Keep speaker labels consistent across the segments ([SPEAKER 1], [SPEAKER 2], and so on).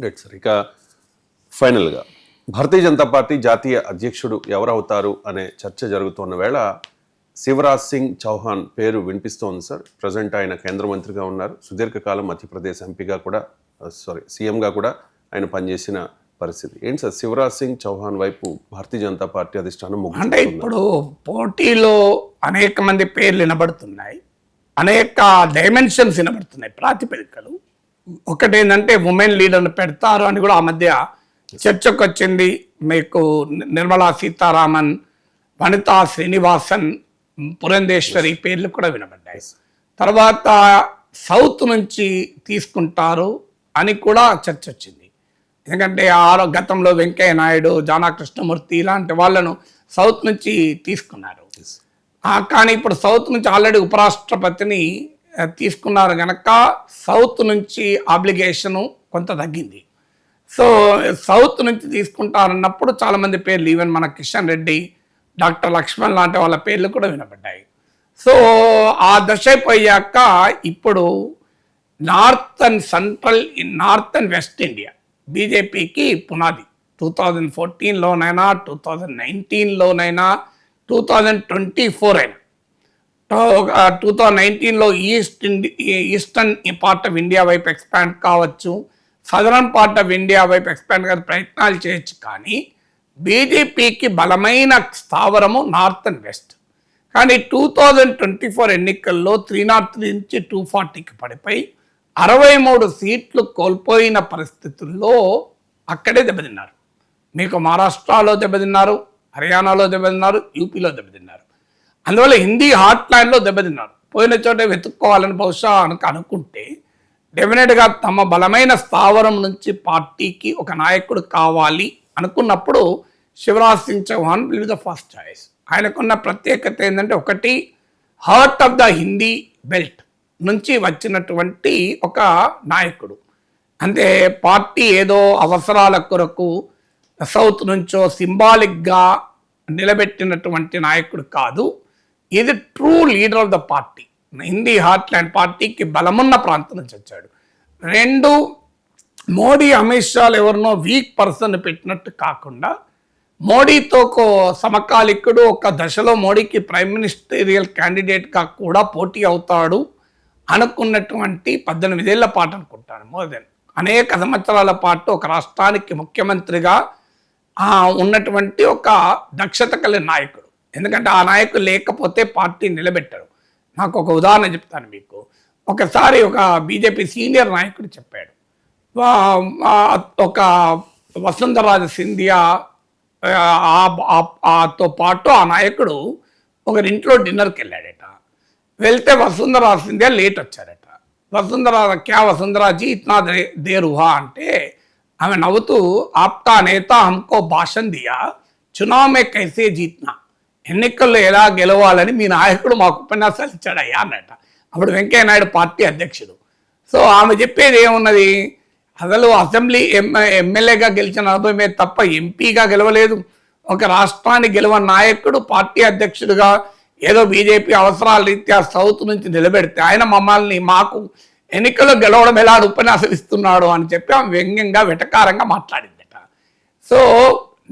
[SPEAKER 1] Right sir. ఇక ఫైనల్గా Bharatiya Janata party జాతీయ అధ్యక్షుడు ఎవరవుతారు అనే చర్చ జరుగుతున్న వేళ శివరాజ్ సింగ్ చౌహాన్ పేరు వినిపిస్తోంది సార్. ప్రజెంట్ ఆయన కేంద్ర మంత్రిగా ఉన్నారు. సుదీర్ఘకాలం మధ్యప్రదేశ్ ఎంపీగా కూడా సీఎంగా కూడా ఆయన పనిచేసిన పరిస్థితి. ఏంటి సార్ శివరాజ్ సింగ్ చౌహాన్ వైపు భారతీయ జనతా పార్టీ అధిష్టానం
[SPEAKER 2] అంటే ఇప్పుడు పోటీలో అనేక మంది పేర్లు వినబడుతున్నాయి, అనేక డైమెన్షన్స్ వినబడుతున్నాయి, ప్రాతిపదికలు. ఒకటేంటంటే ఉమెన్ లీడర్ని పెడతారు అని కూడా ఆ మధ్య చర్చకు వచ్చింది. మీకు నిర్మలా సీతారామన్, వనితా శ్రీనివాసన్, పురంధేశ్వరి పేర్లు కూడా వినబడ్డాయి. తర్వాత సౌత్ నుంచి తీసుకుంటారు అని కూడా చర్చ వచ్చింది. ఎందుకంటే గతంలో వెంకయ్య నాయుడు, జానా కృష్ణమూర్తి ఇలాంటి వాళ్ళను సౌత్ నుంచి తీసుకున్నారు. కానీ ఇప్పుడు సౌత్ నుంచి ఆల్రెడీ ఉపరాష్ట్రపతిని తీసుకున్నారు కనుక సౌత్ నుంచి ఆబ్లిగేషను కొంత తగ్గింది. సో సౌత్ నుంచి తీసుకుంటారన్నప్పుడు చాలామంది పేర్లు, ఈవెన్ మన కిషన్ రెడ్డి, డాక్టర్ లక్ష్మణ్ లాంటి వాళ్ళ పేర్లు కూడా వినబడ్డాయి. సో ఆ దశ అయిపోయాక ఇప్పుడు north and central, north and west India బీజేపీకి పునాది. 2014లోనైనా, 2019లోనైనా, 2024 అయినా. 2019లో ఈస్టర్న్ పార్ట్ ఆఫ్ ఇండియా వైపు ఎక్స్పాండ్ కావచ్చు, సదరన్ పార్ట్ ఆఫ్ ఇండియా వైపు ఎక్స్పాండ్ కాదు ప్రయత్నాలు చేయొచ్చు. కానీ బీజేపీకి బలమైన స్థావరము నార్త్ అండ్ వెస్ట్. కానీ 2024 ఎన్నికల్లో 303 నుంచి 240కి పడిపోయి 63 సీట్లు కోల్పోయిన పరిస్థితుల్లో అక్కడే దెబ్బతిన్నారు. మీకు మహారాష్ట్రలో దెబ్బతిన్నారు, హర్యానాలో దెబ్బతిన్నారు, యూపీలో దెబ్బతిన్నారు. అందువల్ల హిందీ హాట్ ల్యాండ్లో దెబ్బతిన్నారు. పోయిన చోట వెతుక్కోవాలని బహుశా అనుకుంటే డెఫినెట్గా తమ బలమైన స్థావరం నుంచి పార్టీకి ఒక నాయకుడు కావాలి అనుకున్నప్పుడు Shivraj Singh Chouhan will be the first choice. ఆయనకున్న ప్రత్యేకత ఏంటంటే, ఒకటి heart of the Hindi belt నుంచి వచ్చినటువంటి ఒక నాయకుడు. అంటే పార్టీ ఏదో అవసరాల కొరకు సౌత్ నుంచో సింబాలిక్గా నిలబెట్టినటువంటి నాయకుడు కాదు. ఇది true leader of the party. Hindi heartland పార్టీకి బలమున్న ప్రాంతం నుంచి వచ్చాడు. 2, మోడీ అమిత్ షాలు ఎవరినో వీక్ పర్సన్ పెట్టినట్టు కాకుండా మోడీతో సమకాలికుడు, ఒక దశలో మోడీకి ప్రైమ్ మినిస్టరియల్ క్యాండిడేట్గా కూడా పోటీ అవుతాడు అనుకున్నటువంటి 18 ఏళ్ల పాటు అనుకుంటాను, మోర్ దెన్ అనేక సంవత్సరాల పాటు ఒక రాష్ట్రానికి ముఖ్యమంత్రిగా ఉన్నటువంటి ఒక దక్షత కలిగిన నాయకుడు. ఎందుకంటే ఆ నాయకుడు లేకపోతే పార్టీ నిలబెట్టరు. నాకు ఒక ఉదాహరణ చెప్తాను మీకు. ఒకసారి ఒక బీజేపీ సీనియర్ నాయకుడు చెప్పాడు, ఒక వసుంధరాజ సింధియా తో పాటు ఆ నాయకుడు ఒకరింట్లో డిన్నర్కి వెళ్ళాడట. వెళ్తే వసుంధరా సింధియా లేట్ వచ్చారట. వసుంధరాజీ ఇట్నా దేర్ హువా అంటే ఆమె నవ్వుతూ, ఆప్కా నేత హమ్కో భాషణ్ దియా, చునావ్ మే కైసే జీత్నా, ఎన్నికల్లో ఎలా గెలవాలని మీ నాయకుడు మాకు ఉపన్యాసాలు ఇచ్చాడయ్యా అన్నట. అప్పుడు వెంకయ్య నాయుడు పార్టీ అధ్యక్షుడు. సో ఆమె చెప్పేది ఏమున్నది, అసలు అసెంబ్లీ ఎమ్మెల్యేగా గెలిచిన అనుభవమే తప్ప ఎంపీగా గెలవలేదు. ఒక రాష్ట్రాన్ని గెలవని నాయకుడు పార్టీ అధ్యక్షుడిగా ఏదో బీజేపీ అవసరాల రీత్యా సౌత్ నుంచి నిలబెడితే ఆయన మాకు ఎన్నికల్లో గెలవడం ఎలా ఉపన్యాసం ఇస్తున్నాడు అని చెప్పి ఆమె వ్యంగ్యంగా వెటకారంగా మాట్లాడిందట. సో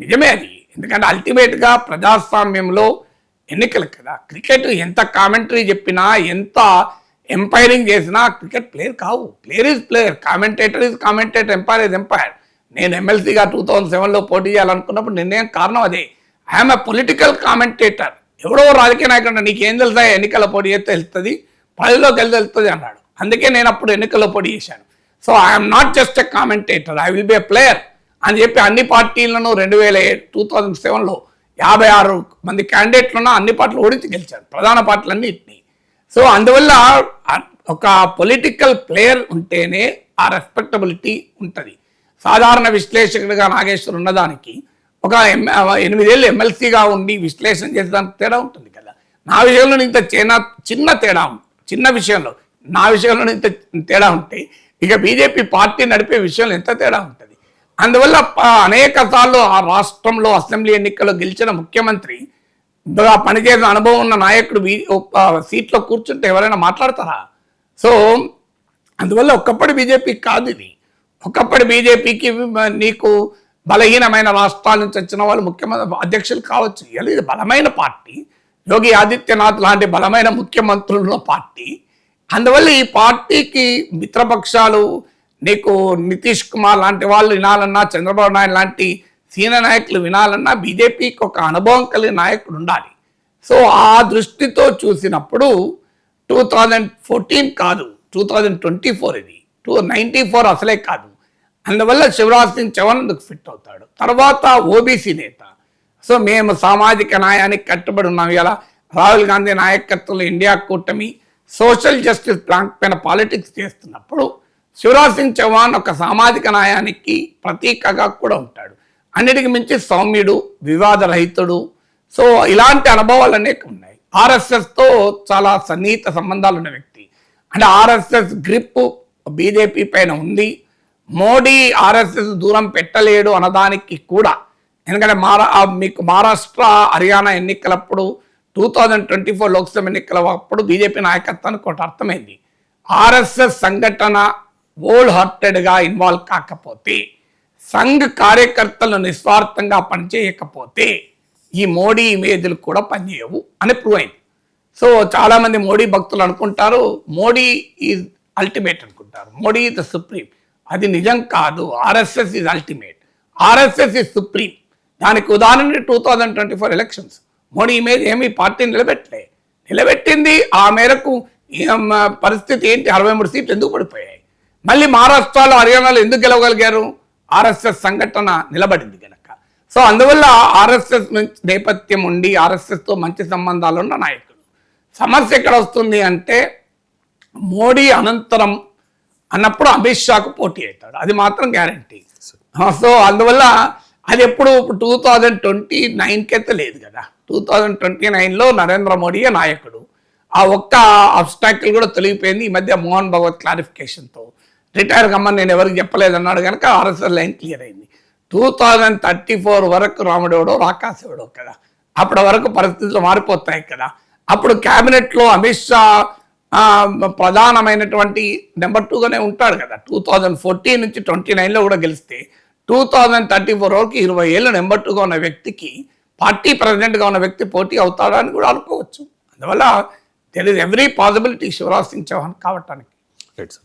[SPEAKER 2] నిజమే అది. ఎందుకంటే అల్టిమేట్గా ప్రజాస్వామ్యంలో ఎన్నికలు కదా. క్రికెట్ ఎంత కామెంటరీ చెప్పినా, ఎంత ఎంపైరింగ్ చేసినా క్రికెట్ ప్లేయర్ కావు. Player is player, commentator is commentator, umpire is umpire. నేను ఎమ్మెల్సీగా 2007లో పోటీ చేయాలనుకున్నప్పుడు నిర్ణయం కారణం అదే. I'm a political commentator. ఎవడో రాజకీయ నాయకుడు నీకేం తెలుసా, ఎన్నికల పోటీ చేస్తే వెళ్తుంది, ప్రజల్లోకి వెళ్తే వెళ్తుంది అన్నాడు. అందుకే నేను అప్పుడు ఎన్నికల్లో పోటీ చేశాను. So I'm not just a commentator, I will be a player అని చెప్పి అన్ని పార్టీలను 2007లో 56 మంది క్యాండిడేట్లున్న అన్ని పార్టీలు ఓడించి గెలిచారు, ప్రధాన పార్టీలన్నింటినీ. సో అందువల్ల ఒక పొలిటికల్ ప్లేయర్ ఉంటేనే ఆ రెస్పెక్టబిలిటీ ఉంటుంది. సాధారణ విశ్లేషకుడిగా నాగేశ్వర్ ఉన్నదానికి ఒక 8 ఏళ్ళు ఎమ్మెల్సీగా ఉండి విశ్లేషణ చేసేదానికి తేడా ఉంటుంది కదా. నా విషయంలో ఇంత చిన్న తేడా, చిన్న విషయంలో నా విషయంలో ఇంత తేడా ఉంటే ఇక బీజేపీ పార్టీ నడిపే విషయంలో ఎంత తేడా ఉంటుంది. అందువల్ల అనేక సార్లు ఆ రాష్ట్రంలో అసెంబ్లీ ఎన్నికల్లో గెలిచిన ముఖ్యమంత్రి, పనిచేసిన అనుభవం ఉన్న నాయకుడు సీట్లో కూర్చుంటే ఎవరైనా మాట్లాడతారా? సో అందువల్ల ఒక్కప్పటి బీజేపీ కాదు ఇది. ఒకప్పటి బీజేపీకి నీకు బలహీనమైన రాష్ట్రాల నుంచి వచ్చిన వాళ్ళు ముఖ్యమంత్రి అధ్యక్షులు కావచ్చు. ఇది బలమైన పార్టీ, యోగి ఆదిత్యనాథ్ లాంటి బలమైన ముఖ్యమంత్రుల పార్టీ. అందువల్ల ఈ పార్టీకి మిత్రపక్షాలు నీకు నితీష్ కుమార్ లాంటి వాళ్ళు వినాలన్నా, చంద్రబాబు నాయుడు లాంటి సీనియర్ నాయకులు వినాలన్నా బీజేపీకి ఒక అనుభవం కలిగిన నాయకుడు ఉండాలి. సో ఆ దృష్టితో చూసినప్పుడు 2014 కాదు, 2024 ఇది, 294 అసలే కాదు. అందువల్ల శివరాజ్ సింగ్ చౌహాన్ అందుకు ఫిట్ అవుతాడు. తర్వాత ఓబీసీ నేత. సో మేము సామాజిక న్యాయానికి కట్టుబడి ఉన్నాం. ఇలా రాహుల్ గాంధీ నాయకత్వంలో ఇండియా కూటమి సోషల్ జస్టిస్ ప్లాంక్ పైన పాలిటిక్స్ చేస్తున్నప్పుడు శివరాజ్ సింగ్ చౌహాన్ ఒక సామాజిక న్యాయానికి ప్రతీకగా కూడా ఉంటాడు. అన్నిటికి మించి సౌమ్యుడు, వివాదరహితుడు. సో ఇలాంటి అనుభవాలు అనేక ఉన్నాయి. ఆర్ఎస్ఎస్తో చాలా సన్నిహిత సంబంధాలు ఉన్న వ్యక్తి. అంటే ఆర్ఎస్ఎస్ గ్రిప్ బీజేపీ పైన ఉంది. మోడీ ఆర్ఎస్ఎస్ దూరం పెట్టలేడు అన్నదానికి కూడా. ఎందుకంటే మీకు మహారాష్ట్ర, హర్యానా ఎన్నికలప్పుడు 2024 లోక్సభ ఎన్నికలప్పుడు బీజేపీ నాయకత్వానికి ఒకటి అర్థమైంది. ఆర్ఎస్ఎస్ సంఘటన హోల్ హార్టెడ్గా ఇన్వాల్వ్ కాకపోతే, సంఘ్ కార్యకర్తలను నిస్వార్థంగా పనిచేయకపోతే ఈ మోడీ ఇమేజ్లు కూడా పనిచేయవు అని ప్రూవ్ అయింది. సో చాలామంది మోడీ భక్తులు అనుకుంటారు మోడీ ఈజ్ అల్టిమేట్ అనుకుంటారు, మోడీ ఈజ్ ద సుప్రీం. అది నిజం కాదు. RSS is ultimate, RSS is supreme. దానికి ఉదాహరణ 2024 ఎలక్షన్స్. మోడీ ఇమేజ్ ఏమి పార్టీ నిలబెట్టింది. ఆ మేరకు పరిస్థితి ఏంటి? 63 సీట్లు ఎందుకు పడిపోయాయి? మళ్ళీ మహారాష్ట్రలో, హర్యానాలో ఎందుకు గెలవగలిగారు? ఆర్ఎస్ఎస్ సంఘటన నిలబడింది కనుక. సో అందువల్ల ఆర్ఎస్ఎస్ నుంచి నేపథ్యం ఉండి ఆర్ఎస్ఎస్తో మంచి సంబంధాలు ఉన్న నాయకుడు. సమస్య ఎక్కడ వస్తుంది అంటే మోడీ అనంతరం అన్నప్పుడు అమిత్ షాకు పోటీ అవుతాడు, అది మాత్రం గ్యారంటీ. సో అందువల్ల అది ఎప్పుడు 2029కి అయితే లేదు కదా. 2029లో నరేంద్ర మోడీయే నాయకుడు. ఆ ఒక్క అబ్స్టాకిల్ కూడా తొలగిపోయింది ఈ మధ్య మోహన్ భగవత్ క్లారిఫికేషన్తో. రిటైర్ కమ్మని నేను ఎవరికి చెప్పలేదు అన్నాడు కనుక ఆర్ఎస్ఎస్ లైన్ క్లియర్ అయింది. 2034 వరకు రాముడెవడో రాకాశెవడో కదా. అప్పటి వరకు పరిస్థితులు మారిపోతాయి కదా. అప్పుడు క్యాబినెట్లో అమిత్ షా ప్రధానమైనటువంటి నెంబర్ 2గానే ఉంటాడు కదా. 2014 నుంచి 29లో కూడా గెలిస్తే 2034 వరకు 20 ఏళ్ళు నెంబర్ 2గా ఉన్న వ్యక్తికి, పార్టీ ప్రెసిడెంట్గా ఉన్న వ్యక్తి పోటీ అవుతాడా అని కూడా అనుకోవచ్చు. అందువల్ల there is every possibility Shivraj Singh Chouhan కావటానికి.
[SPEAKER 1] Right sir.